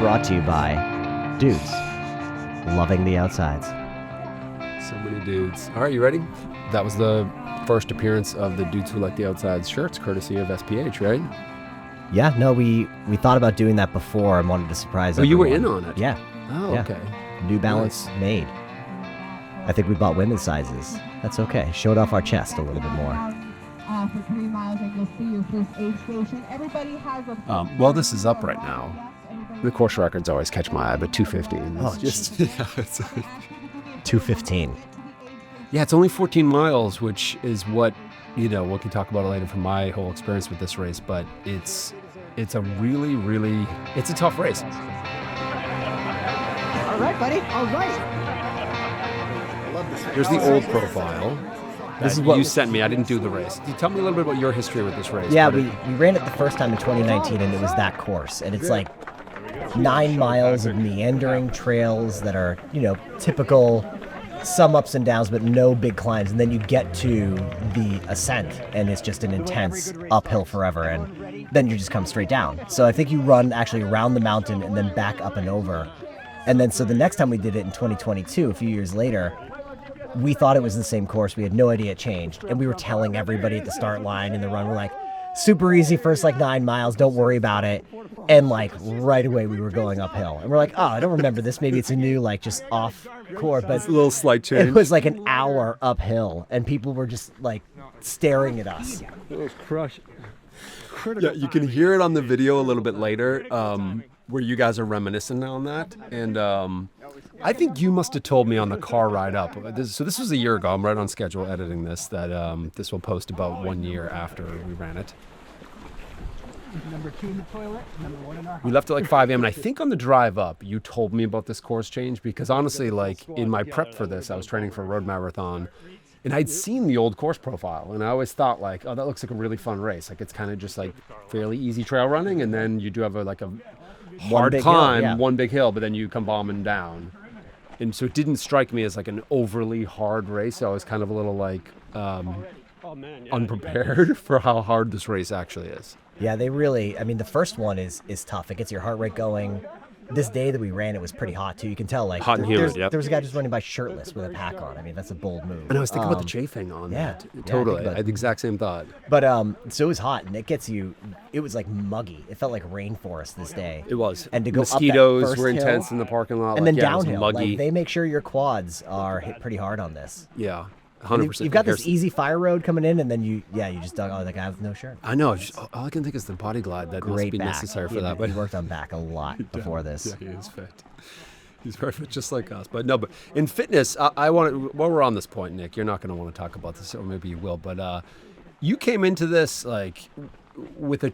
brought to you by dudes loving the outsides. So many dudes. All right, you ready? That was the first appearance of the Dudes Who Like the Outsides shirts, courtesy of SPH, right? Yeah, no, we thought about doing that before and wanted to surprise everyone. You were in on it? Yeah. Oh, yeah. okay. New Balance made. I think we bought women's sizes. That's okay. Showed off our chest a little bit more. For 3 miles, and you'll see your first aid station. Everybody has a... Well, this is up right now. The course records always catch my eye, but 2:15. Oh, just yeah, it's 2:15. Yeah, it's only 14 miles, which is what, we can talk about it later from my whole experience with this race, but it's a really, really, it's a tough race. All right, buddy. All right. I love this. Here's the old profile. This is what you sent me. I didn't do the race. Tell me a little bit about your history with this race. Yeah, we ran it the first time in 2019, and it was that course. And it's like 9 miles of meandering trails that are, typical, some ups and downs, but no big climbs. And then you get to the ascent, and it's just an intense uphill forever. And then you just come straight down. So I think you run actually around the mountain and then back up and over. And then so the next time we did it in 2022, a few years later, we thought it was the same course. We had no idea it changed. And we were telling everybody at the start line in the run, we're like, super easy first 9 miles, don't worry about it. And right away we were going uphill. And we're like, oh, I don't remember this. Maybe it's a new just off course. But it's a little slight change. It was an hour uphill and people were just staring at us. It was crushing. Yeah, you can hear it on the video a little bit later, where you guys are reminiscing on that. And I think you must have told me on the car ride up. So this was a year ago. I'm right on schedule editing this. That this will post about 1 year after we ran it. Number 2 in the toilet, number 1 in our house. We left at 5 a.m. and I think on the drive up, you told me about this course change because honestly, in my prep for this, I was training for a road marathon. And I'd seen the old course profile, and I always thought oh, that looks like a really fun race. It's kind of just fairly easy trail running, and then you do have a hard climb, one big hill, but then you come bombing down. And so it didn't strike me as an overly hard race. So I was kind of a little unprepared for how hard this race actually is. Yeah, they really, the first one is tough. It gets your heart rate going. This day that we ran, it was pretty hot too. You can tell, hot and humid. There was a guy just running by shirtless with a pack on. That's a bold move. And I was thinking about the chafing on that. Yeah, Totally. I had the exact same thought. But so it was hot, and it gets you. It was muggy. It felt like rainforest this day. It was. And to go mosquitoes up that first were intense hill, in the parking lot. and then downhill. Muggy. They make sure your quads are hit pretty hard on this. Yeah. 100%. You've got this easy fire road coming in, and then you just dug the guy with no shirt. I know. All I can think is the body glide that must be back. necessary for that. But he worked on back a lot before this. Yeah, he is fit. He's very fit, just like us. But but in fitness, I want. While we're on this point, Nick, you're not going to want to talk about this, or maybe you will. But you came into this with a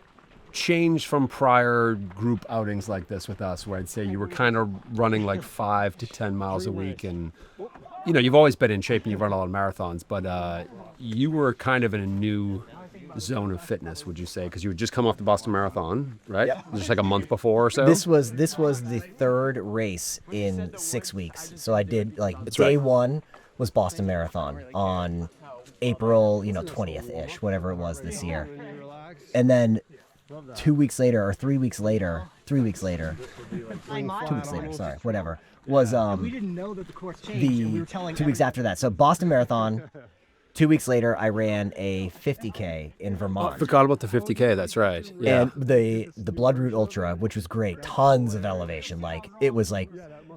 change from prior group outings like this with us, where I'd say you were kind of running 5 to 10 miles a week, and you've always been in shape and you've run a lot of marathons, but you were kind of in a new zone of fitness, would you say? Because you had just come off the Boston Marathon, right? Yep. Just a month before or so? This was the third race in 6 weeks. So I did day one was Boston Marathon on April 20th-ish, whatever it was this year. And then 2 weeks later, or 3 weeks later, 2 weeks later, sorry, whatever, was we didn't know that the course changed, and we were telling 2 weeks after that. So Boston Marathon, 2 weeks later, I ran a 50K in Vermont. I forgot about the 50K, that's right. Yeah. And the Blood Route Ultra, which was great, tons of elevation. It was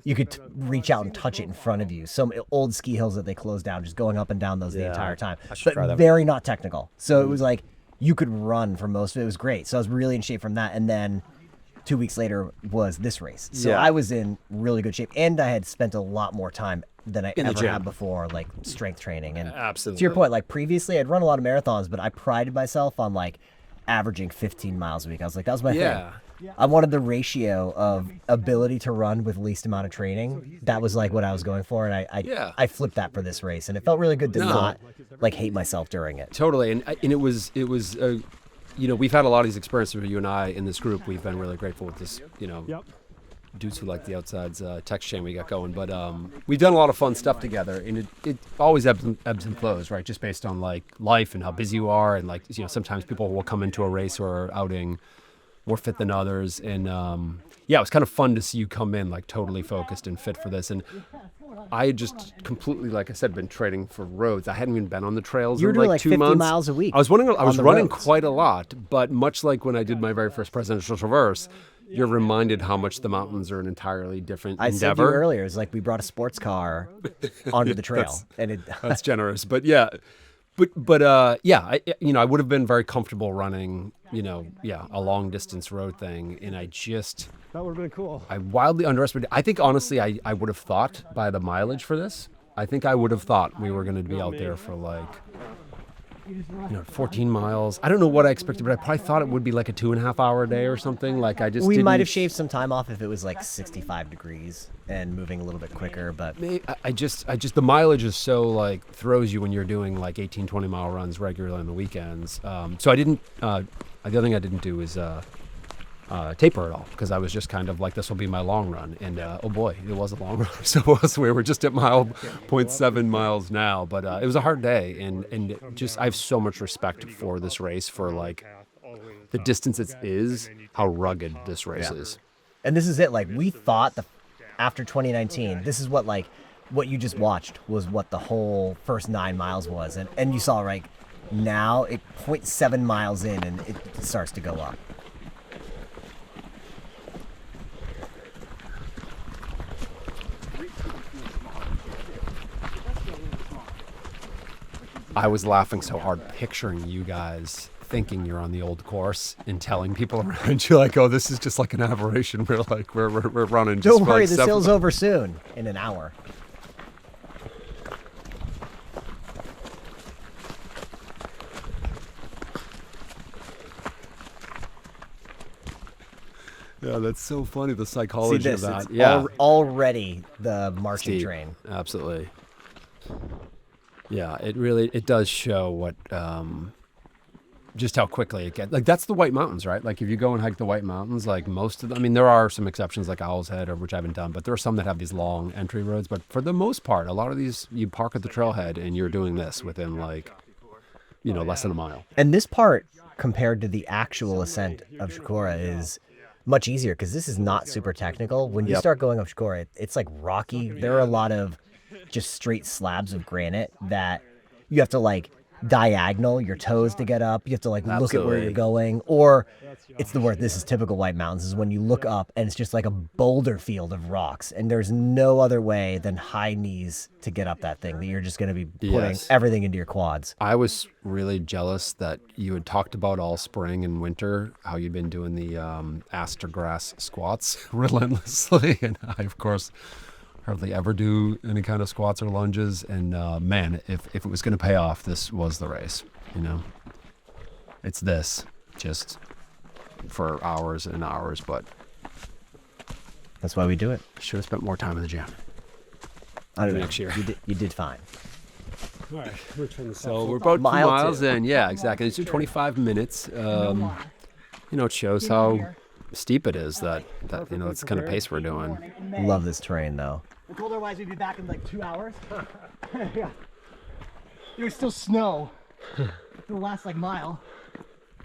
you could reach out and touch it in front of you. Some old ski hills that they closed down, just going up and down those the entire time. But very not technical. So it was you could run for most of it. It was great. So I was really in shape from that. And then 2 weeks later was this race. So I was in really good shape. And I had spent a lot more time than I ever had before, strength training. And absolutely. To your point, previously I'd run a lot of marathons, but I prided myself on averaging 15 miles a week. I was that was my thing. I wanted the ratio of ability to run with least amount of training. That was what I was going for, and I flipped that for this race, and it felt really good to not hate myself during it. Totally, and it was we've had a lot of these experiences with you and I in this group. We've been really grateful with this Dudes Who Like the Outsides text chain we got going, but we've done a lot of fun stuff together, and it always ebbs and flows, right? Just based on life and how busy you are, and sometimes people will come into a race or outing more fit than others. And yeah, it was kind of fun to see you come in like totally focused and fit for this. And I had just completely, like I said, been training for roads. I hadn't even been on the trails You were in doing like like 2 50 months. miles a week. I was running roads. quite a lot, but much like when I did my very first presidential traverse, you're reminded how much the mountains are an entirely different I endeavor. said to you earlier, it's like we brought a sports car onto the trail, That's generous, but yeah, yeah, I would have been very comfortable running, a long distance road thing, and That would have been cool. I wildly underestimated. I think honestly, I would have thought by the mileage for this, I think I would have thought we were going to be out there for like 14 miles. I don't know what I expected, but I probably thought it would be like a 2.5 hour day or something. Like we might have shaved some time off if it was like 65 degrees and moving a little bit quicker, but I just the mileage is so like throws you when you're doing like 18, 20 mile runs regularly on the weekends. So I didn't, the other thing I didn't do is taper at all, because I was just kind of like, this will be my long run. And oh boy, it was a long run. So we were just at 0.7 miles now, but it was a hard day. And just, I have so much respect for this race, for like the distance it is, how rugged this race is. And this is it. Like, we thought after 2019, this is what you just watched was what the whole first 9 miles was. And you saw, right, now 0.7 miles in and it starts to go up. I was laughing so hard picturing you guys thinking you're on the old course and telling people around you like, oh, this is just like an aberration. We're like, we're running. Just Don't worry, the hill's over soon, in an hour. Yeah, that's so funny, the psychology See this, of that. it's Yeah, already the marching Steep. train. Absolutely. Yeah, it does show what, just how quickly it gets. Like, that's the White Mountains, right? Like, if you go and hike the White Mountains, like most of them, I mean, there are some exceptions like Owl's Head, which I haven't done, but there are some that have these long entry roads. But for the most part, a lot of these, you park at the trailhead and you're doing this within like, less than a mile. And this part, compared to the actual ascent of Chocorua, is much easier because this is not super technical. When you start going up Chocorua, it's like rocky. There are a lot of just straight slabs of granite that you have to like diagonal your toes to get up. You have to like look at where you're going. Or it's the word, this is typical White Mountains, is when you look up and it's just like a boulder field of rocks. And there's no other way than high knees to get up that thing, that you're just going to be putting everything into your quads. I was really jealous that you had talked about all spring and winter, how you'd been doing the aster grass squats relentlessly. And I, of course, hardly ever do any kind of squats or lunges. And man, if it was going to pay off, this was the race. It's this, just for hours and hours. But that's why we do it. Should have spent more time in the gym. I don't know. Next year. You did fine. All right, we're trying to So we're about 2 miles in. Yeah, exactly. It's 25 minutes. It shows how steep it is, that that's the kind of pace we're doing. Love this terrain, though. I told otherwise we'd be back in like 2 hours. Yeah. There was still snow for the last like mile.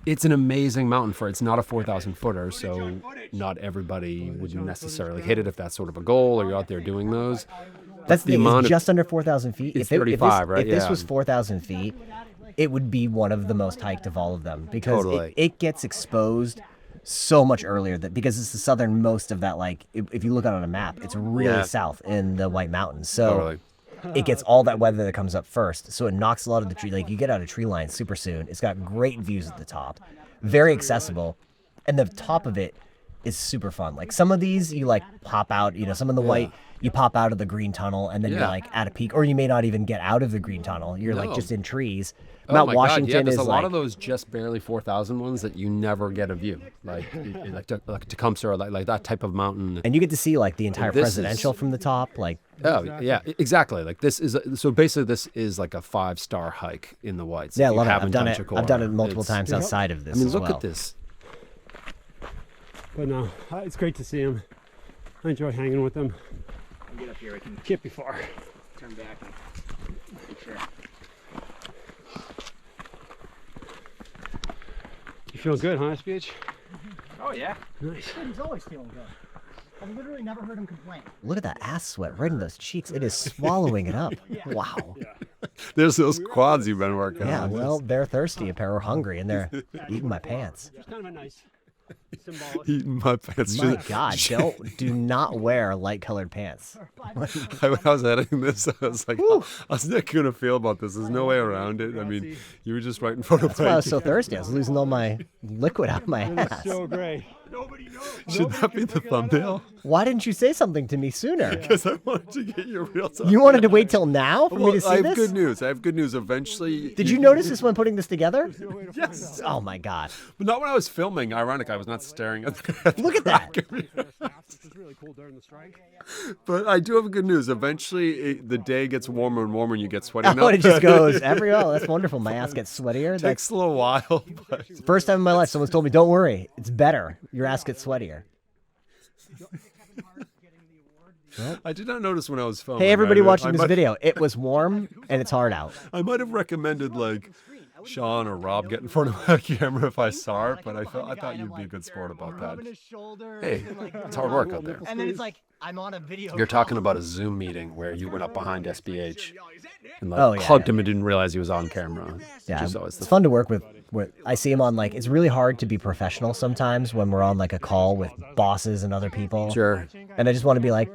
It's an amazing mountain it's not a 4,000 footer, so not everybody would necessarily hit it if that's sort of a goal, or you're out there doing those. That's the amount. It's just under 4,000 feet. It's 35, right? If this was 4,000 feet, it would be one of the most hiked of all of them, because it gets exposed so much earlier, because it's the southernmost of that. Like, if you look out on a map, it's really south in the White Mountains. So it gets all that weather that comes up first. So it knocks a lot of the tree. Like, you get out of tree line super soon. It's got great views at the top, very accessible, and the top of it is super fun. Like, some of these you like pop out. Some of the white, you pop out of the green tunnel and then you're like at a peak, or you may not even get out of the green tunnel. You're like just in trees. Mount Washington there's is a lot like, of those just barely 4,000 ones that you never get a view, like Tecumseh, or like that type of mountain. And you get to see like the entire presidential from the top. Like, oh yeah, exactly. Like, this is so basically this is like a 5-star hike in the Whites. Yeah, I love it. I've done it. I've done it multiple times outside of this. I mean, as look well. at this. But no, it's great to see him. I enjoy hanging with him. Get up here, I can Get before. turn back and make sure. You feel good, huh, Speech? Oh Oh yeah. Nice. He's always feeling good. I've literally never heard him complain. Look at that ass sweat right in those cheeks. It is swallowing it up. Wow. There's those quads you've been working Yeah, on. well, they're thirsty, apparently hungry, and they're eating my pants. It's kind of a nice symbolic. Eating my pants. My God, do not wear light-colored pants. I was editing this. I was like, how's Nick gonna feel about this? There's no way around it. I mean, you were just right in front of That's why I was so thirsty. I was losing all my liquid out of my ass. So great. Should that be the thumbnail? Why didn't you say something to me sooner? Because I wanted to get your real time. You wanted to wait till now for me to see I have this? good news. I have good news. Eventually. Did you notice this when putting this together? Yes. Oh my God. But not when I was filming. Ironic, I was not staring at the Look at that. Which is really cool during the strike. But I do have good news. Eventually, the day gets warmer and warmer, and you get sweaty. Oh, and it just goes oh, that's wonderful. My ass gets sweatier. That's Takes a little while, but the first time in my life someone's told me, don't worry, it's better. Your ass gets sweatier. I did not notice when I was filming. Hey, everybody watching I this might- video, it was warm and it's hard out. I might have recommended like Sean or Rob get in front of my camera if I saw it, but I thought you'd be a good sport about that. Rubbing his shoulder. Hey, and, like, it's hard work out there. And then it's like, I'm on a video. You're talking about a Zoom meeting where you went up behind SBH and like Oh, yeah, hugged yeah. him and didn't realize he was on camera. Yeah, Which is always it's fun to work with. I see him on like, it's really hard to be professional sometimes when we're on like a call with bosses and other people. Sure. And I just want to be like,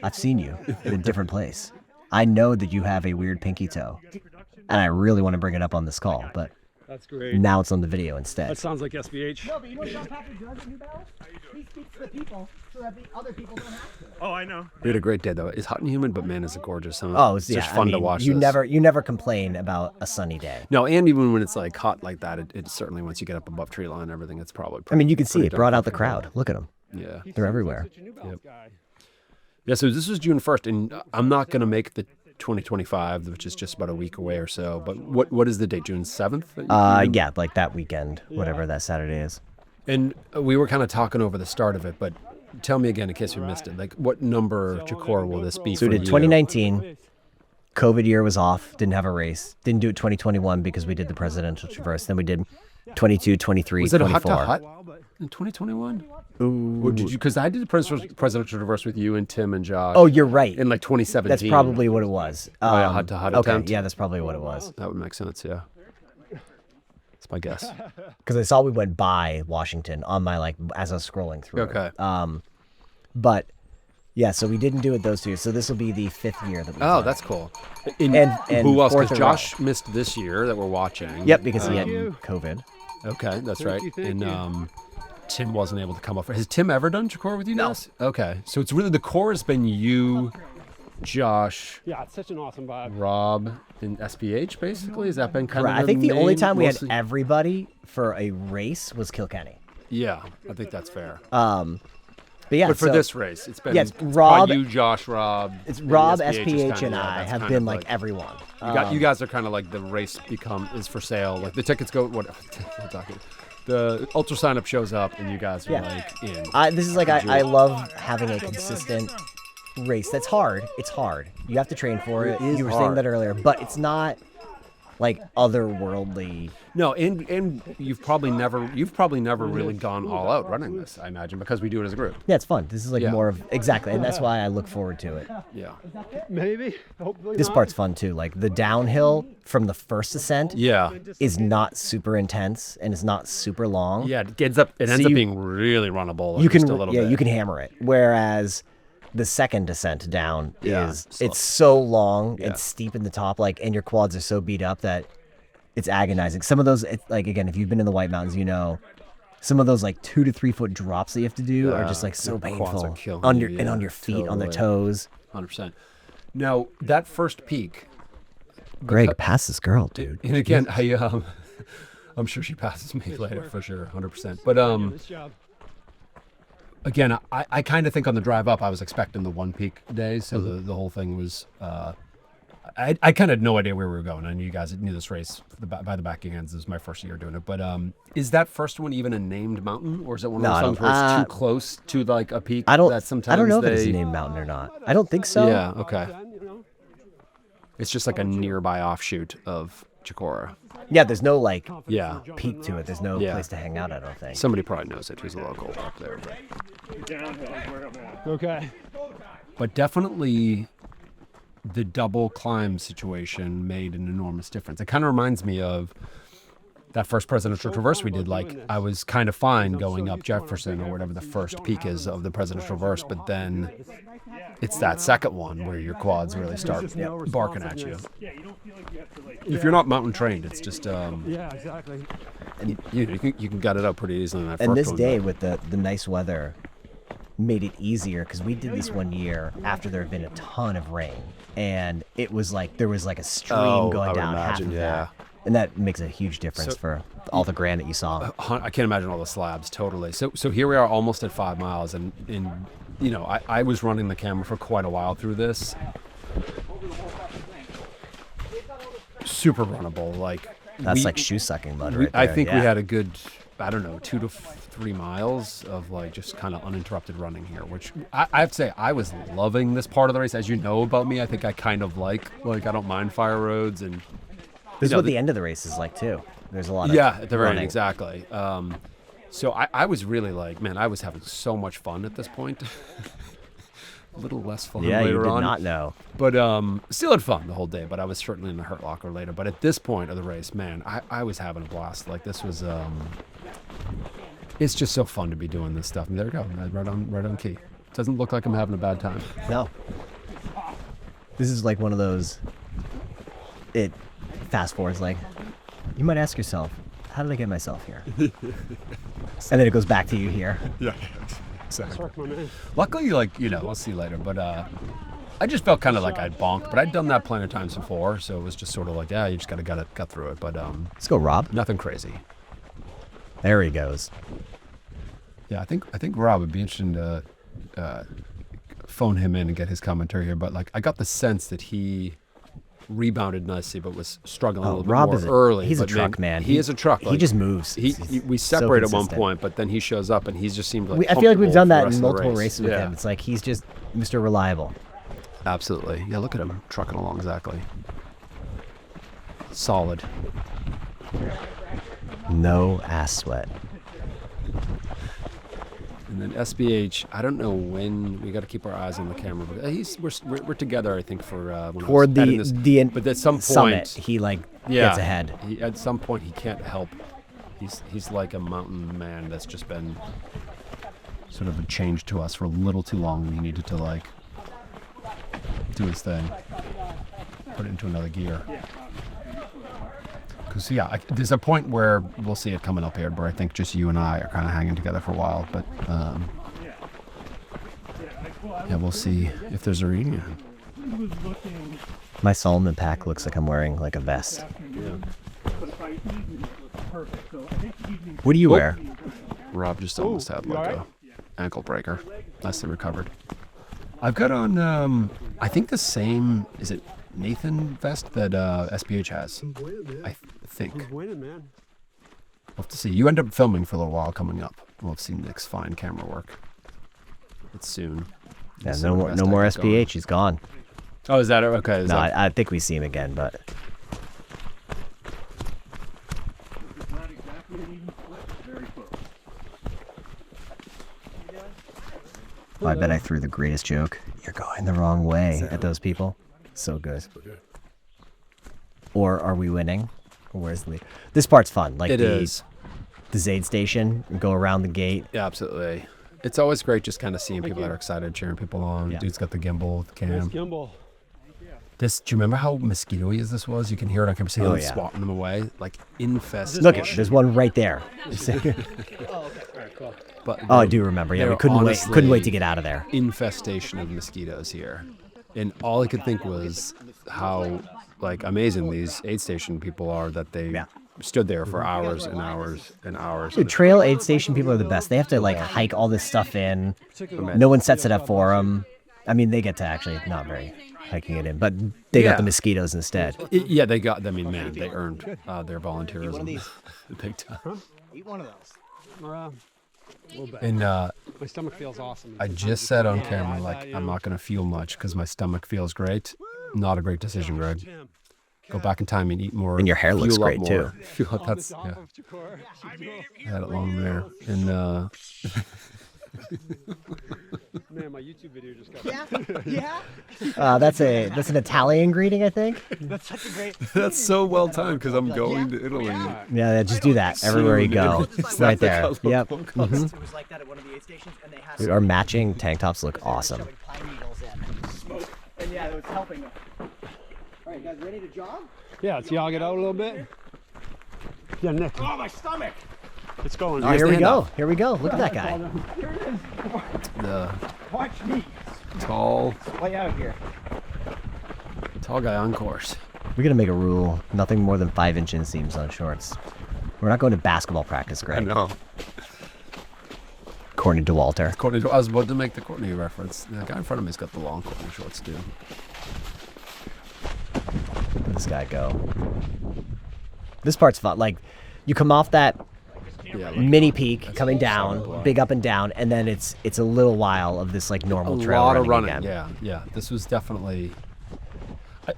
I've seen you in a different place. I know that you have a weird pinky toe. And I really want to bring it up on this call, but That's great. now it's on the video instead. That sounds like SBH. No, but you know what John Patrick does at New Balance? He speaks to the people so that the other people don't have to. Oh, I know. We had a great day though. It's hot and humid, but man, is it gorgeous. Huh? Oh, it's just fun to watch. You this. never complain about a sunny day. No, and even when it's like hot like that, it certainly once you get up above tree line and everything, it's probably. I mean, you can see pretty it brought out the crowd. Look at them. Yeah. They're everywhere. Yeah. So this was June 1st, and I'm not gonna make the 2025, which is just about a week away or so. But what is the date? June 7th? Yeah, like that weekend, whatever that Saturday is. And we were kind of talking over the start of it, but tell me again in case we missed it. Like, what number Chocorua will this be? So we for did you? 2019. COVID year was off. Didn't have a race. Didn't do it 2021 because we did the presidential traverse. Then we did 22, 23, Was it a 24. hut to hut in 2021? Ooh. Did you? Because I did the presidential traverse with you and Tim and Josh. Oh, you're right. In like 2017. That's probably what it was. Oh, yeah, hut to hut Okay, attempt. yeah, that's probably what it was. That would make sense. Yeah. That's my guess. Because I saw we went by Washington on my as I was scrolling through. Okay. But yeah, so we didn't do it those two. So this will be the 5th year that we. Oh, that's cool. And And who else? fourth Because in a row. Josh missed this year that we're watching. Yep, because he had COVID. Okay, that's Thank right. you, thank And you. Tim wasn't able to come up. Has Tim ever done Chocorua with you No. guys? Okay, so it's really the core has been you, Josh, Yeah, it's such an awesome vibe. Rob, and SPH. Basically, has that been kind Right. of? I think the only main- time we had mostly- everybody for a race was Kilkenny. Yeah, I think that's fair. But yeah, But for so this race, it's been yeah, it's probably Rob- you, Josh, Rob. it's and Rob, SPH is SPH, kinda- and yeah, I that's have kind been of like everyone. You guys are kind of like the race is for sale. Like the tickets go. What? I'm talking. The ultra sign up shows up, and you guys are Yeah. like in. This is like I love having a consistent race. That's hard. It's hard. You have to train for it. is You were saying hard. that earlier, but it's not like otherworldly. No, and you've probably never really gone all out running this. I imagine because we do it as a group. Yeah, it's fun. This is like Yeah. more of exactly, and that's why I look forward to it. Yeah. Maybe. Hopefully This not. part's fun too. Like the downhill from the first ascent Yeah. is not super intense and it's not super long. Yeah. It ends up you- being really runnable. you can just a little bit. you can hammer it. Whereas the second descent down Yeah, is slow. it's so long Yeah. and steep in the top, and your quads are so beat up that it's agonizing. Some of those, again, if you've been in the White Mountains, you know, some of those 2 to 3 foot drops that you have to do are just so your quads are painful killing on you, your and on yeah, your feet, on the totally. toes. 100%. Now that first peak, Greg, pass this girl, dude. and again, I'm sure she passes me later for sure, 100%. But Nice job. again, I kind of think on the drive up, I was expecting the one peak day, so the whole thing was. I kind of had no idea where we were going. I knew you guys knew this race by the back ends. This is my first year doing it. But is that first one even a named mountain, or is it one of No, I those don't- times where it's too close to a peak? I don't. That sometimes I don't know if they, it's a named mountain or not. I don't think so. Yeah. Okay. Then, you know, It's just like a nearby offshoot of Chocorua. Yeah, there's no like Yeah. peak to it. There's no Yeah. place to hang out, I don't think. Somebody probably knows it who's a local up there. Okay. But definitely the double climb situation made an enormous difference. It kind of reminds me of that first presidential traverse we did. Like, I was kind of fine going up Jefferson or whatever the first peak is of the presidential traverse, but then it's that second one where your quads really start barking at you. If you're not mountain trained, it's just Yeah, exactly. you can gut it up pretty easily in that And first this one, day but- with the nice weather made it easier because we did this one year after there had been a ton of rain, and it was like there was like a stream Oh, going I would down half imagine, of yeah. that. And that makes a huge difference So- for all the granite you saw. I can't imagine all the slabs, totally. So here we are almost at 5 miles, and you know, I was running the camera for quite a while through this. Super runnable, like That's we- like shoe sucking mud we- right there. I think we yeah. had a good, I don't know, 2 to 3 miles of like just kind of uninterrupted running here, which I have to say I was loving this part of the race. As you know about me, I think I kind of like I don't mind fire roads, and This is know, what the end of the race is like too. There's a lot of yeah, at the very end, running. exactly. So I was really like, man, I was having so much fun at this point. A little less fun Yeah, later you did on. not know. But still had fun the whole day, but I was certainly in the hurt locker later. But at this point of the race, man, I was having a blast. Like, this was it's just so fun to be doing this stuff. And there we go, right on key. Doesn't look like I'm having a bad time. No. This is like one of those. It fast forwards like, you might ask yourself, how did I get myself here? And then it goes back to you here. Yeah, exactly. Work, my man. Luckily, like, you know, we'll see later, but I just felt kind of like I'd bonked, but I'd done that plenty of times before, so it was just sort of like, yeah, you just gotta gut through it, but Let's go, Rob. nothing crazy. There he goes. Yeah, I think Rob would be interested to phone him in and get his commentary here, but like I got the sense that he rebounded nicely, but was struggling a Oh, little Rob bit is more early. he's a but truck man. He is a truck. He just moves. We He's separate so at one consistent. point, but then he shows up and he just seemed like I feel like we've comfortable done for the that rest in of the multiple race. races with Yeah. him. It's like he's just Mr. Reliable. Absolutely. Yeah, look at him trucking along exactly. Solid. No ass sweat. And then SBH, I don't know when. We got to keep our eyes on the camera. But we're together, I think, for when I Toward was editing this. But at some summit, point, he like yeah, gets ahead. At some point, he can't help. He's like a mountain man that's just been sort of a change to us for a little too long. And he needed to like do his thing, put it into another gear. Because yeah, there's a point where we'll see it coming up here, where I think just you and I are kind of hanging together for a while. But yeah, we'll see if there's a reunion. My Solomon pack looks like I'm wearing like a vest. What do you wear? Rob just almost had you like alright? a ankle breaker. Nicely recovered. I've got on I think the same, is it Nathan vest that SPH has? I think. Who's winning, man? We'll have to see. You end up filming for a little while coming up. We'll have seen Nick's fine camera work. It's soon. Yeah, See no what more, vest no I more got going. SPH. He's gone. Oh, is that it? Okay. Is No, that, I think we see him again, but I bet I threw the greatest joke. You're going the wrong way at those people. So good. Or are we winning? Or where's the lead? This part's fun. Like it is. the Zaid station, go around the gate. Yeah, absolutely. It's always great just kind of seeing people that are excited, cheering people on. Yeah. Dude's got the gimbal with the Nice cam. gimbal. Do you remember how mosquito-y this was? You can hear it on camera. See Oh, them yeah. swatting them away? Like infestation. Look, there's one right there. But Oh, I do remember. Yeah, we they're couldn't wait honestly to get out of there. Infestation of mosquitoes here. And all I could think was how like amazing these aid station people are that they Yeah. stood there for hours and hours and hours. Dude, trail aid station people are the best. They have to like hike all this stuff in. No one sets it up for them. I mean, they get to actually not very hiking it in, but they got Yeah. the mosquitoes instead. Yeah, they got. I mean, man, they earned their volunteerism big time. Eat one of those. A little bit. And My stomach feels awesome. I just said on camera, like, I'm not going to feel much because my stomach feels great. Not a great decision, Greg. Tim, go back in time and eat more. And your hair looks fuel up great, more. too. Fuel up, that's, yeah. I had it long there. And Man, my YouTube video just got. Yeah. That's an Italian greeting, I think. That's such a great. that's so well timed because I'm going to Italy. Yeah, just do that everywhere you go. Soon. It's right there. Yep. It was like that at one of the aid stations, and they had. Dude, our matching tank tops look awesome. Shoving pine needles in. Smoke. And yeah, it was helping them. All right, you guys ready to jog? Yeah, let's jog it out a little bit. Yeah, Nick. Oh, my stomach! It's going. Oh, here we stand go. up. Here we go. Look at that guy. Here it is. The Watch me. tall Way out here. guy on course. We're gonna make a rule: nothing more than 5-inch inseams on shorts. We're not going to basketball practice, Greg. I know. According to Walter. Courtney, I was about to make the Courtney reference. The guy in front of me's got the long Courtney shorts too. Let this guy go. This part's fun. Like, you come off that Yeah, like mini peak coming solid down, block. big up and down, and then it's a little while of this like a normal trail lot of running running. again. Yeah. This was definitely.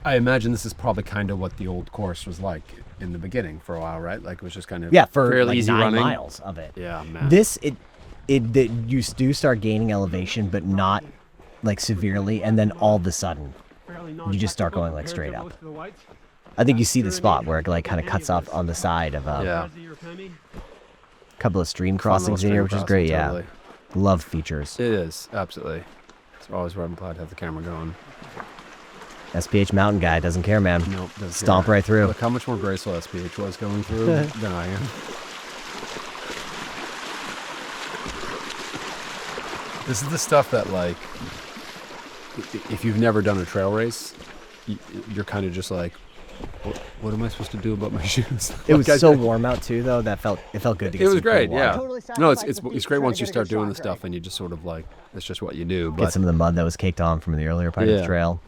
I imagine this is probably kind of what the old course was like in the beginning for a while, right? Like it was just kind of Yeah, for fairly like easy 9 running. miles of it. Yeah, man. You do start gaining elevation, but not like severely, and then all of a sudden, you just start going like straight up. I think you see the spot where it like kind of cuts off on the side of a Yeah. couple of stream Fun little crossings in here, stream which is crossing, great. totally. Yeah, love features. It is absolutely. It's always where I'm glad to have the camera going. SPH mountain guy doesn't care, man. Nope, doesn't Stomp care. right through. Look how much more graceful SPH was going through than I am. This is the stuff that, like, if you've never done a trail race, you're kind of just like, what am I supposed to do about my shoes? It was Like, so warm out too, though. It felt good to get It was some cool great, water. yeah. Totally No, it's sacrificed the it's feet great trying once to you get a start good doing shot, the stuff Greg. and you just sort of like, it's just what you do. Get But some of the mud that was caked on from the earlier part of the Yeah. trail.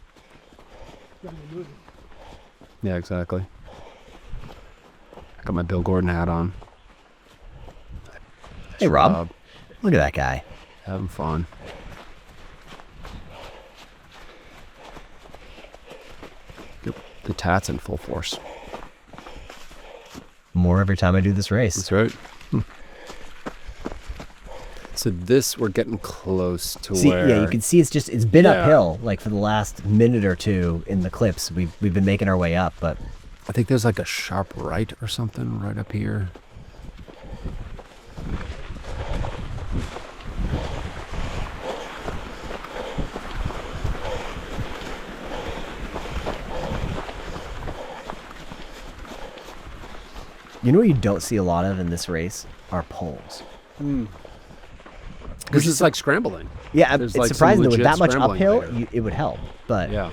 yeah, exactly. I got my Bill Gordon hat on. Hey, Rob. Rob. Look at that guy. Having fun. Yep, the tats in full force. More every time I do this race. That's right. So this, we're getting close to See, where. yeah, you can see it's been Yeah. uphill like for the last minute or two in the clips. We've been making our way up, but I think there's like a sharp right or something right up here. you know what you don't see a lot of in this race are poles. Which is like scrambling. Yeah, There's, it's like, some surprising that with legit that much scrambling uphill, there. it would help. But Yeah.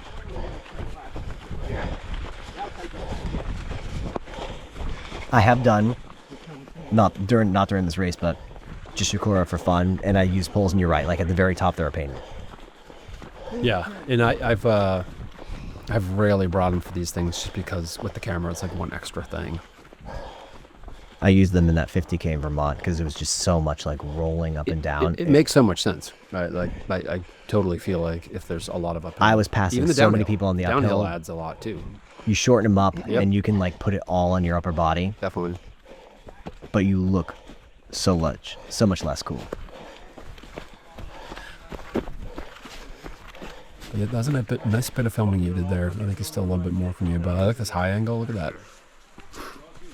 I have done not during this race, but just Chocorua for fun, and I use poles. And you're right, like at the very top, they're a pain. Yeah, and I've rarely brought them for these things just because with the camera it's like one extra thing. I used them in that 50K in Vermont because it was just so much like rolling up and down. It makes so much sense, right? Like I totally feel like if there's a lot of uphill, I was passing even the so many downhill- people on the downhill uphill. adds a lot too. You shorten them up, Yep. and you can like put it all on your upper body, Definitely. but you look so much less cool. Yeah, that's a nice bit of filming you did there. I think it's still a little bit more from you, but I like this high angle. Look at that.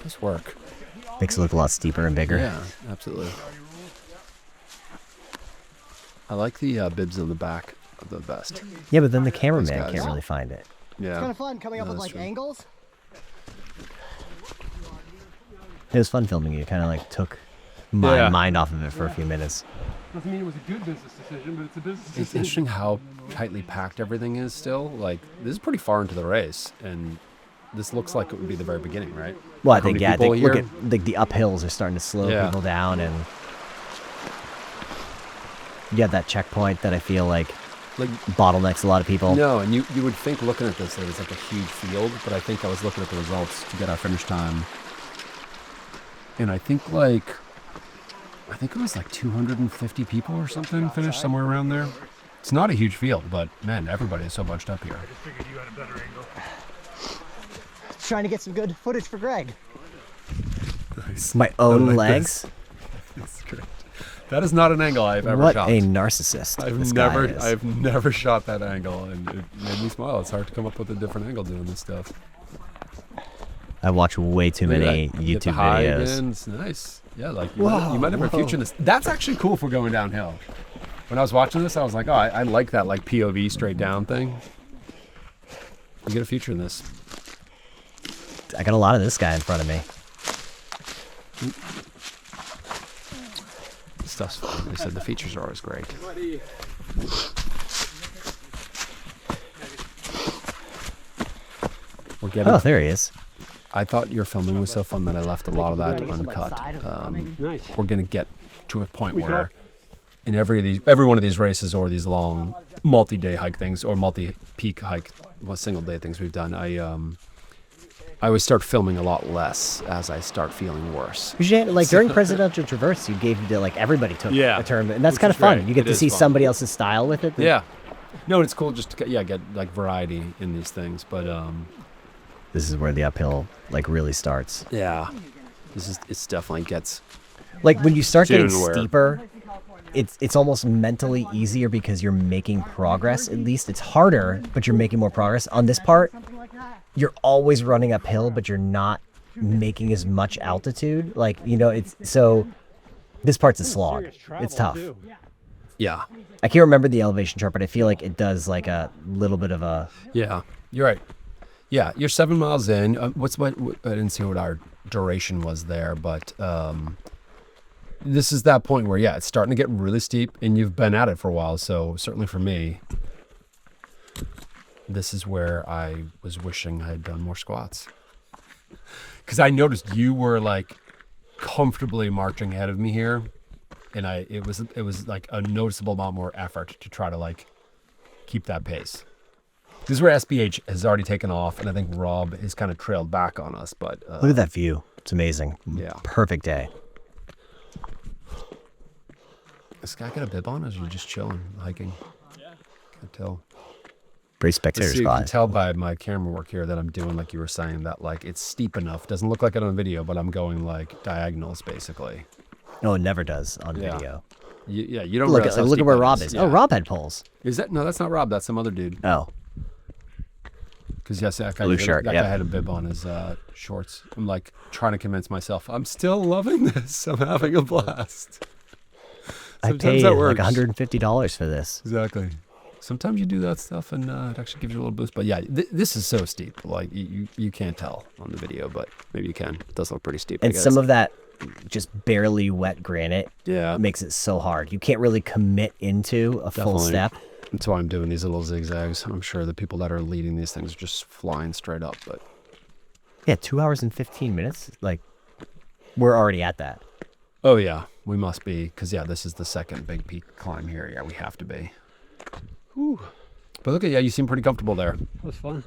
Nice work. Makes it look a lot steeper and bigger. Yeah, absolutely. I like the bibs on the back of the vest. Yeah, but then the cameraman guys. can't really find it. Yeah. It's kind of fun coming up Yeah, with that's like true. angles. It was fun filming you. It kind of like took my Yeah. mind off of it for a few minutes. Doesn't mean it was a good business decision, but it's a business It's decision. interesting how tightly packed everything is still. Like, this is pretty far into the race, and this looks like it would be the very beginning, right? Well, I How think many yeah. I people think look here? at like the uphills are starting to slow Yeah. people down, and you have that checkpoint that I feel like Like, bottlenecks a lot of people. no, and you would think looking at this that it's like a huge field, but I think I was looking at the results to get our finish time, and I think it was like 250 people or something finished somewhere around there. It's not a huge field, but man, everybody is so bunched up here. trying to get some good footage for Greg. Nice. My own legs. That's great. That is not an angle I've ever What shot. a narcissist. this guy is. I've never shot that angle, and it made me smile. It's hard to come up with a different angle doing this stuff. I watch way too many Look at that. Get the YouTube high videos. in. It's nice. Yeah, like you might have a future in this. That's actually cool for going downhill. When I was watching this, I was like, oh, I like that like POV straight down thing. You get a future in this. I got a lot of this guy in front of me. This stuff's fun. They said the features are always great. We're getting. Oh, there he is. I thought your filming was so fun that I left a lot of that uncut. Nice. We're gonna get to a point where in every one of these races or these long multi-day hike things or multi-peak hike, single day things we've done, I always start filming a lot less as I start feeling worse. Like during Presidential Traverse, you gave to like everybody took Yeah. a turn, and that's Which kind is of fun. great. You get It to is see fun. somebody else's style with it. Yeah. No, it's cool just to get like variety in these things, but This is where the uphill like really starts. yeah, it's definitely gets. Like when you start getting Soon where- steeper, it's almost mentally easier because you're making progress. At least it's harder, but you're making more progress. On this part, you're always running uphill, but you're not making as much altitude. Like, you know, it's so this part's a slog. It's tough. Yeah, I can't remember the elevation chart, but I feel like it does like a little bit of a yeah, you're right. Yeah, you're 7 miles in. I didn't see what our duration was there, but this is that point where, yeah, it's starting to get really steep, and you've been at it for a while. So certainly for me, this is where I was wishing I had done more squats. Because I noticed you were like comfortably marching ahead of me here, and it was like a noticeable amount more effort to try to like keep that pace. This is where SBH has already taken off, and I think Rob has kind of trailed back on us. But look at that view. It's amazing. Yeah. Perfect day. This guy got a bib on, or is he just chilling, hiking? Can't tell. Great spectator You can spot. tell by my camera work here that I'm doing, like you were saying, that like it's steep enough. Doesn't look like it on video, but I'm going like diagonals basically. No, it never does on Yeah. video. You don't Look realize at how look at steep where that Rob is. Yeah. Oh, Rob had poles. Is that no? That's not Rob. That's some other dude. Oh, Because yes, that guy, Blue shirt, that yep. guy had a bib on his shorts. I'm like trying to convince myself I'm still loving this. I'm having a blast. I Sometimes paid that like works. $150 for this. Exactly. Sometimes you do that stuff and it actually gives you a little boost. But yeah, this is so steep. Like you can't tell on the video, but maybe you can. It does look pretty steep. I And guess. some of that just barely wet granite Yeah. makes it so hard. You can't really commit into a full Definitely. step. That's why I'm doing these little zigzags. I'm sure the people that are leading these things are just flying straight up. But Yeah, 2 hours and 15 minutes. Like, we're already at that. oh yeah, we must be, because yeah, this is the second big peak climb here. Yeah, we have to be. Whew. But look at you seem pretty comfortable there. That was fun.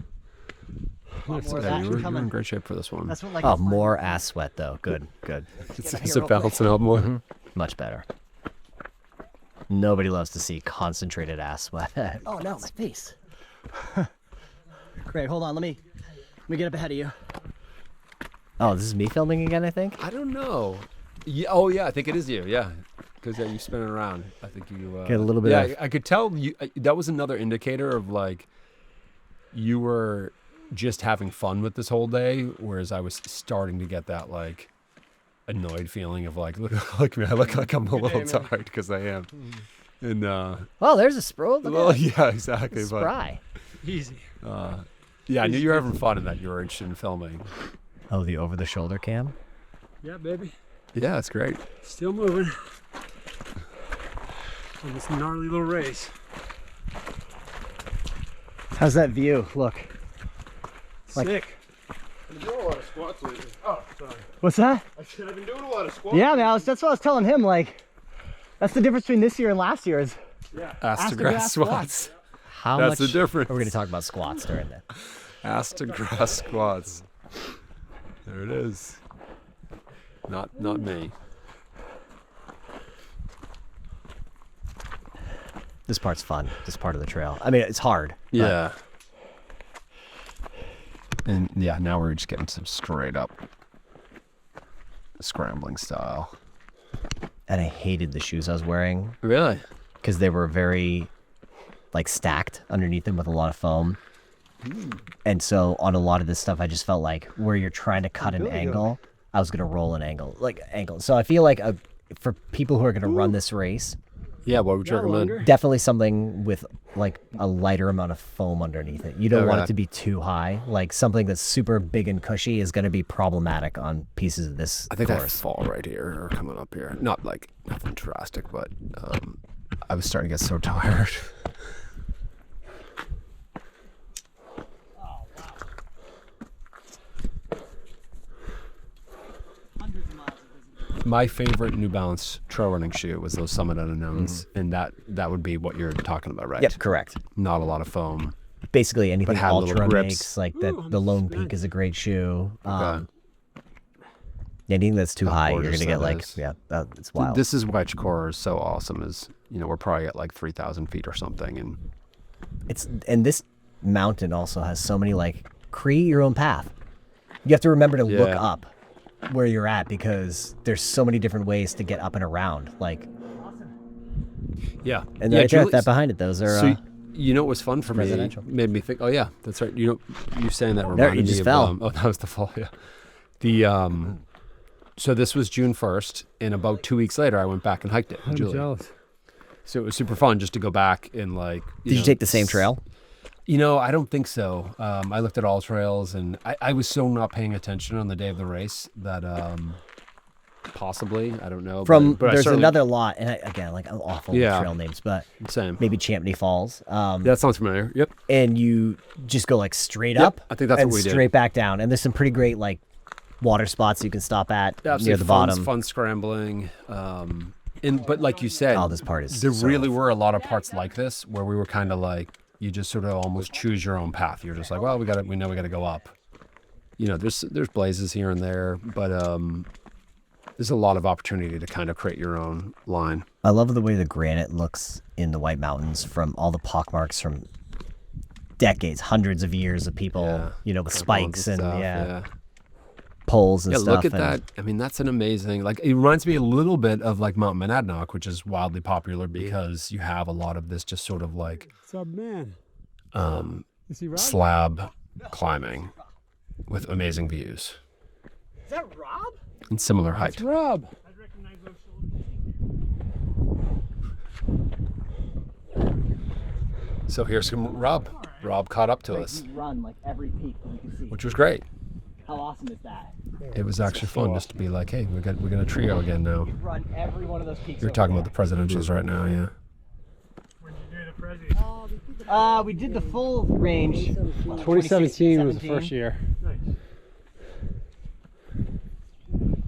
More of Yeah, that you're in coming. great shape for this one. That's what like. Oh, more ass sweat, though. Good, good. Is it balancing out more? Much better. Nobody loves to see concentrated ass sweat. Oh no, my face. Great, hold on. Let me get up ahead of you. Oh, this is me filming again, I think? I don't know. Yeah, oh yeah, I think it is you. Yeah, because you spin it around. I think you Get a little bit Yeah, of- I could tell you. That was another indicator of like you were just having fun with this whole day, whereas I was starting to get that like annoyed feeling of like, look at me, I look like I'm a little tired because I am. And Oh, there's a spro. Look well, at yeah, exactly. that. But Spry. Easy. yeah, I knew you were having fun and that you were interested in filming. Oh, the over-the-shoulder cam? Yeah, baby. Yeah, it's great. Still moving. On this gnarly little race. How's that view? Look. Like- Sick. I've been doing a lot of squats lately. Oh, sorry. What's that? I said I've been doing a lot of squats. Yeah, man. That's what I was telling him. Like, that's the difference between this year and last year. Is Ass to grass squats. How That's much the difference. We're going to talk about squats during that. Ass to grass squats. There it is. Not me. This part's fun. This part of the trail. I mean, it's hard. but Yeah. And yeah, now we're just getting some straight up scrambling style. And I hated the shoes I was wearing Really? because they were very like stacked underneath them with a lot of foam. And so on a lot of this stuff, I just felt like where you're trying to cut an angle, I was going to roll an angle. So I feel like for people who are going to run this race, Yeah, what would you recommend? definitely something with like a lighter amount of foam underneath it. You don't want it to be too high. Like something that's super big and cushy is going to be problematic on pieces of this I think I course. fall right here or coming up here. Not like nothing drastic, but I was starting to get so tired. My favorite New Balance trail running shoe was those Summit Unknowns, and that would be what you're talking about, right? Yep, correct. Not a lot of foam. Basically anything had little Ultra grips. makes, like that. The Lone Peak is a great shoe. Okay. Anything that's too high, you're gorgeous gonna get that like, is. it's wild. This is why Chocorua is so awesome. Is we're probably at like 3,000 feet or something, and And this mountain also has so many like create your own path. You have to remember to look Yeah. up where you're at because there's so many different ways to get up and around. Like, yeah, and yeah, right there, Julie's- that behind it, those are. So what was fun for me residential. made me think. Oh yeah, that's right. You saying that you reminded me just of. fell. Oh, that was the fall. Yeah. The So this was June 1st, and about 2 weeks later, I went back and hiked it. with I'm Julie. jealous. So it was super fun just to go back and like. Did you take the same trail? I don't think so. I looked at all trails, and I was so not paying attention on the day of the race that possibly, I don't know. but I There's certainly- another lot, and again, like I'm awful with Yeah. trail names, but Same. maybe Champney Falls. That sounds familiar. Yep. And you just go like straight Yep, up. I think that's and what we did. straight back down. And there's some pretty great like water spots you can stop at Absolutely near the bottom. Fun scrambling. But like you said, Oh, this part is there so really were a lot of parts like this where we were kind of like you just sort of almost choose your own path. You're just like, well, we know we got to go up. There's blazes here and there, but there's a lot of opportunity to kind of create your own line. I love the way the granite looks in the White Mountains from all the pockmarks from decades, hundreds of years of people, with spikes and poles and Yeah, stuff. look at and that. I mean, that's an amazing, like, it reminds me a little bit of like Mount Monadnock, which is wildly popular because you have a lot of this just sort of like What's up, man? Is he right? slab climbing with amazing views Is that Rob? and similar height. It's Rob. So here's some Rob. Rob caught up to us, We run like every peak that we can see. which was great. How awesome is that? It was actually fun just to be like, hey, we're gonna trio again now. We run every one of those peaks. You're talking about the presidentials right now, yeah. We did the full range. 2017 was the first year.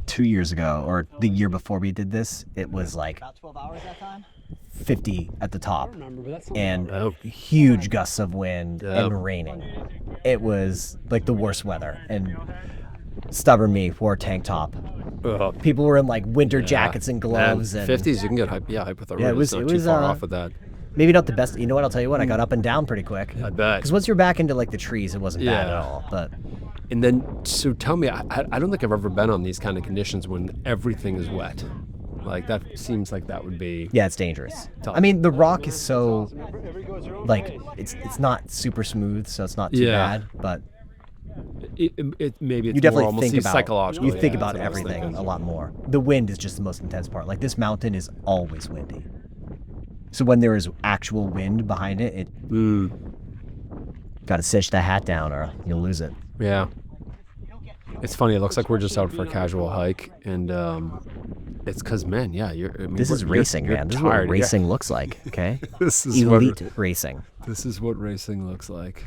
2 years ago, or the year before we did this, it was like About 12 hours that time. 50 at the top. Remember, but that's not And Oh. huge gusts of wind Yep. and raining. It was like the worst weather. And stubborn me wore a tank top. Ugh. People were in like winter jackets and gloves. And 50s, you can get hype. Yeah, hype with the Yeah, it was- not it too was, far off with that. maybe not the best. You know what? I'll tell you what. I got up and down pretty quick. I bet. Because once you're back into like the trees, it wasn't bad at Yeah. all. But And then, so tell me, I don't think I've ever been on these kind of conditions when everything is wet. Like that seems like that would be. yeah, it's dangerous. Tough. I mean, the rock is so like it's not super smooth, so it's not too Yeah. bad. But Maybe it's you definitely more almost think about psychological. you think Yeah, about that's what I was everything thinking. a lot more. The wind is just the most intense part. Like this mountain is always windy. So when there is actual wind behind it, got to cinch the hat down or you'll lose it. Yeah. It's funny. It looks like we're just out for a casual hike, and it's because, man, yeah, This is racing, you're man. This is tired. what Yeah. racing looks like. Okay, This is elite racing. This is what racing looks like.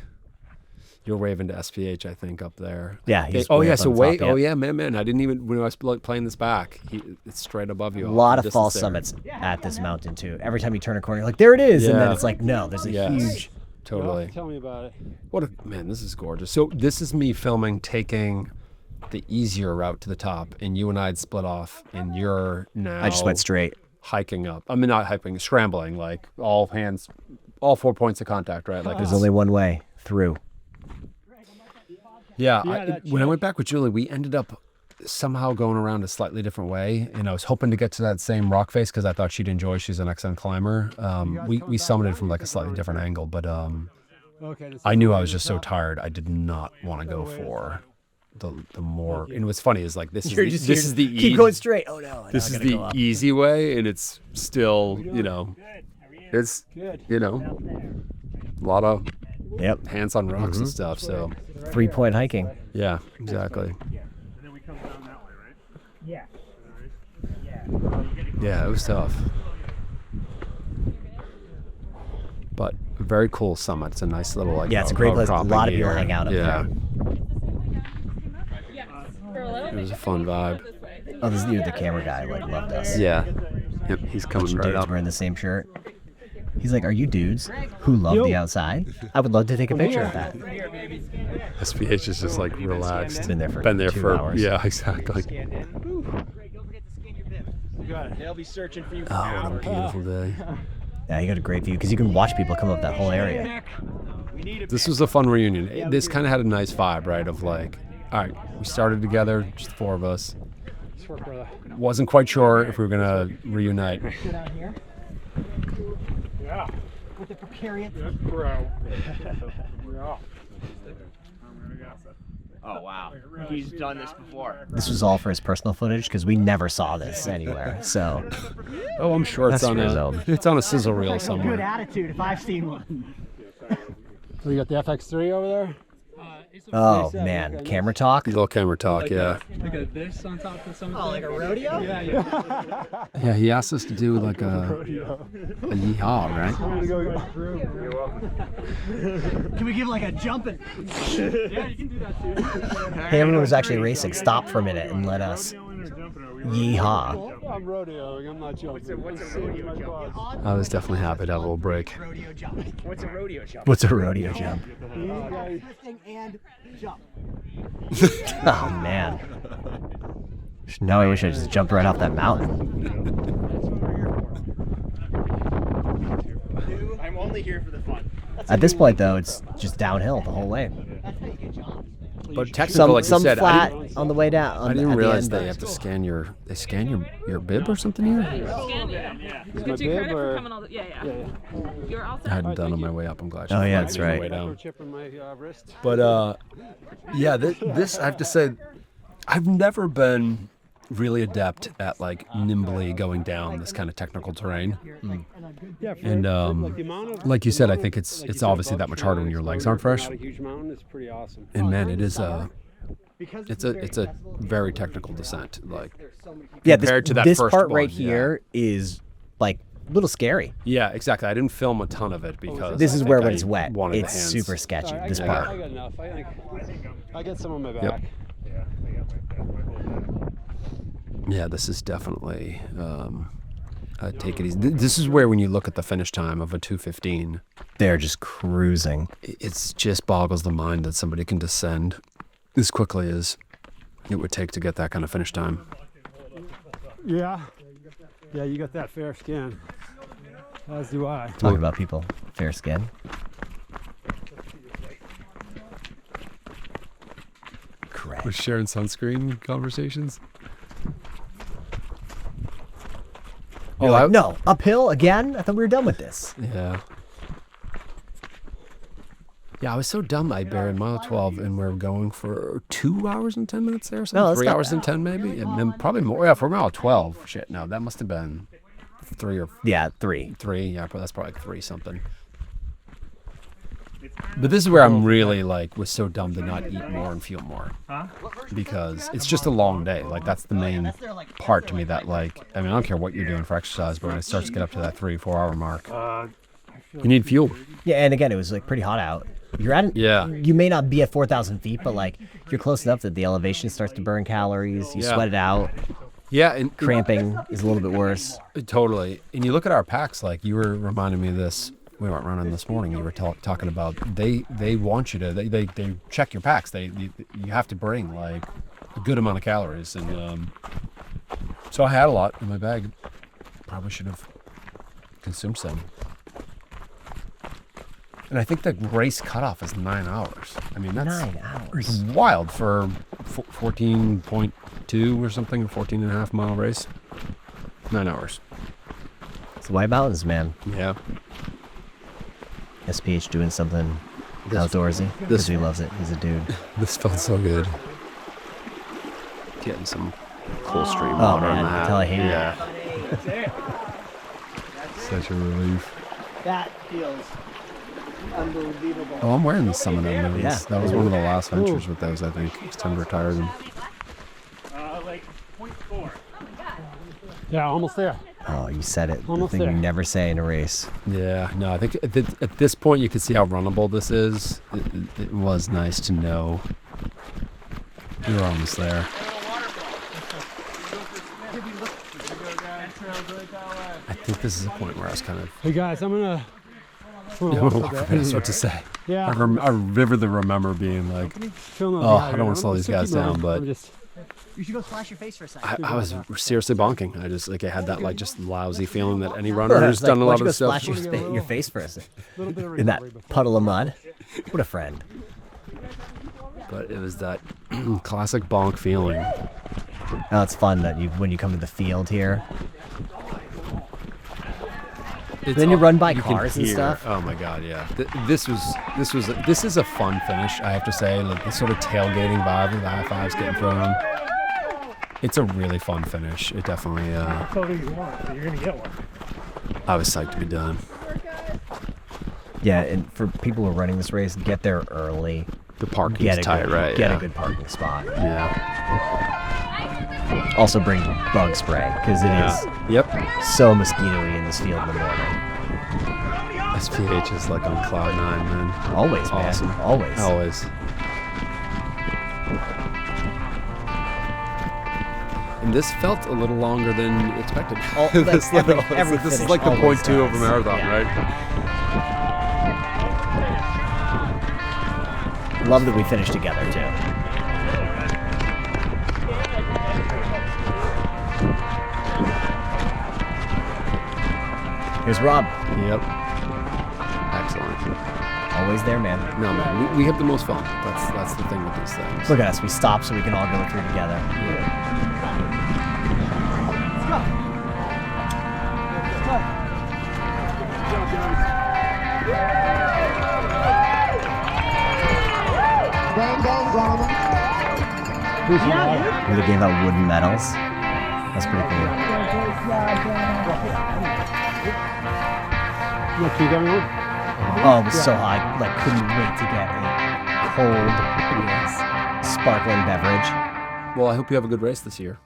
You're waving to SPH, I think, up there. Yeah, he's oh way yeah, up so on the wait. top, Oh yeah. yeah, man. I didn't even when I was playing this back. It's straight above you. A all lot the of distance false there. summits at this mountain too. Every time you turn a corner, you're like, there it is, and then Yeah. it's like, no, there's a Yes. huge. Totally. Tell me about it. What a man. This is gorgeous. So this is me filming, taking the easier route to the top, and you and I had split off, and you're now. I just went straight. hiking up. I mean, not hiking, scrambling, like all 4 points of contact, right? Like There's it's- only one way through. Yeah, that when I check. went back with Julie, we ended up somehow going around a slightly different way, and I was hoping to get to that same rock face because I thought she'd enjoy. She's an excellent climber. We summited from like a slightly different angle, but Okay. I knew I was just so tired. I did not want to go for the more. And what's funny is like this is the keep going straight. Oh no! this is the easy way, and it's still it's a lot of hands on rocks and stuff. So 3-point hiking. yeah, exactly. Yeah, it was tough. But very cool summit. It's a nice little like Yeah, it's a great place. A outcropping lot of people here. hang out up Yeah, there. it was a fun vibe. Oh, this dude, the camera guy, like loved us. Yeah. Yep, he's coming Bunch of right dudes up. wearing the same shirt. He's like, "Are you dudes who love the outside? I would love to take a picture of that." SPH is just like relaxed. Been there for Been there 2 for hours. yeah, exactly. They'll be searching for you. Oh, what a beautiful day. Yeah, you got a great view because you can watch people come up that whole area. This was a fun reunion. This kind of had a nice vibe, right? Of like, all right, we started together, just the 4 of us. Wasn't quite sure if we were gonna reunite. Sit down here. Yeah. With the precarious. That's bro. Yeah. Oh wow. He's done this before. This was all for his personal footage because we never saw this anywhere. So Oh, I'm sure it's That's on for his a own. it's on a sizzle reel Good somewhere. attitude if I've seen one. So you got the FX3 over there? oh man, camera talk. Little camera talk, yeah. Oh, like a rodeo? Yeah, he asked us to do like a yeehaw, right? Can we give like a jumping? Cameron was actually racing. Stopped for a minute and let us yeehaw. I'm rodeoing. I'm not jumping. What's a rodeo jump? I was definitely happy to have a little break. Rodeo jump. What's a rodeo jump? What's a rodeo jump? Twisting and jump. Oh man. Now I wish I just jumped right off that mountain. I'm only here for the fun. At this point though, it's just downhill the whole way. But technically, Some like you some said, flat on the way down. I didn't realize they have to scan your bib or something here. Get you credit for coming all the, yeah. You're also I hadn't done on my way up. I'm glad. she Oh, yeah, flagged that's me on the right. way down. Chipping my wrist. But yeah, this I have to say, I've never been really adept at like nimbly going down this kind of technical terrain. Yeah, And like you said, I think it's obviously that much harder when your legs aren't fresh. Not a huge mountain. It's pretty awesome. And man, it is it's a very technical descent. Like Yeah, compared to that this first part one, right yeah. here is like a little scary. yeah, exactly. I didn't film a ton of it because This I is think where when I it's wet, wanted the it's hands. super sketchy. This I part. got enough. I got some on my back. Yep. Yeah, this is definitely take it easy. This is where when you look at the finish time of a 2:15, They're just cruising. it's just boggles the mind that somebody can descend as quickly as it would take to get that kind of finish time. Yeah. Yeah, you got that fair skin. As do I. Talk about people fair skin. Correct. We're sharing sunscreen conversations. You're like, no, uphill again? I thought we were done with this. Yeah. Yeah, I was so dumb. I buried mile 12, and we're going for 2 hours and 10 minutes there or something. No, that's 3 not hours and 10 maybe, and then probably more. Yeah, for mile 12. Shit, no, that must have been 3 or Yeah, 3. 3. Yeah, that's probably like 3 something. But this is where I'm really like was so dumb to not eat more and feel more, because it's just a long day. Like that's the main part to me. That like I mean I don't care what you're doing for exercise, but when it starts to get up to that 3-4 hour mark, you need fuel. Yeah, and again, it was like pretty hot out. You're at Yeah. You may not be at 4,000 feet, but like you're close enough that the elevation starts to burn calories. You Yeah. sweat it out. Yeah, and Cramping is a little bit worse. totally. And you look at our packs. Like you were reminding me of this. We weren't running this morning. You were talking about they want you to they check your packs. You have to bring like a good amount of calories, and so I had a lot in my bag. Probably should have consumed some. And I think the race cutoff is 9 hours. I mean, that's 9 hours. wild for 14.2 or something, 14 and a half mile race. 9 hours. It's the White Mountains, man. Yeah. SPH doing something outdoorsy. Because he loves it. He's a dude. This felt so good. Getting some cool stream Oh, water man. on I that. can tell I hate Yeah. Such a relief. That feels unbelievable. Oh, I'm wearing some of them. Yeah. That was one of the last ventures with those, I think. It's time to retire them. Like 0.4. Yeah, almost there. Oh, you said it. The Almost thing there. you never say in a race. Yeah, no, I think at this point you can see how runnable this is. It was nice to know we were almost there. I think this is a point where I was kind of Hey guys, I'm gonna walk walk a a bit. bit. That's what to say. Yeah. I vividly remember being like, oh, I don't want to slow these guys down, but You should go splash your face for a second. I was seriously bonking. I just like I had that like just lousy feeling that any runner who's It's like, done a why lot don't you of go stuff. splash your face for a second little bit of in that recovery before. puddle of mud. What a friend. But it was that classic bonk feeling. Oh, it's fun that when you come to the field here. Then you run by you can cars and hear- stuff. Oh my god, yeah. This is a fun finish, I have to say. Like the sort of tailgating vibe of the high fives getting thrown. It's a really fun finish. It definitely. That's all you want, so you're gonna get one. I was psyched to be done. Yeah, and for people who are running this race, get there early. The parking's Get a tight, good, right? Get yeah. a good parking spot. Yeah. Also bring bug spray because it is Yep. so mosquito-y in this field in the morning. SPH is like on cloud 9, man. Always, man. Awesome. Always. Always. And this felt a little longer than expected. Like every This is finish like the always 0.2 of a does. marathon, Yeah. right? Love that we finished together too. Here's Rob. Yep. Excellent. Always there, man. No, man, we have the most fun. That's the thing with these things. Look at us. We stopped so we can all go through together. They gave out wooden medals. That's pretty cool. You keep going on? Oh, it was so hot. Like, couldn't wait to get a cold, sparkling beverage. Well, I hope you have a good race this year.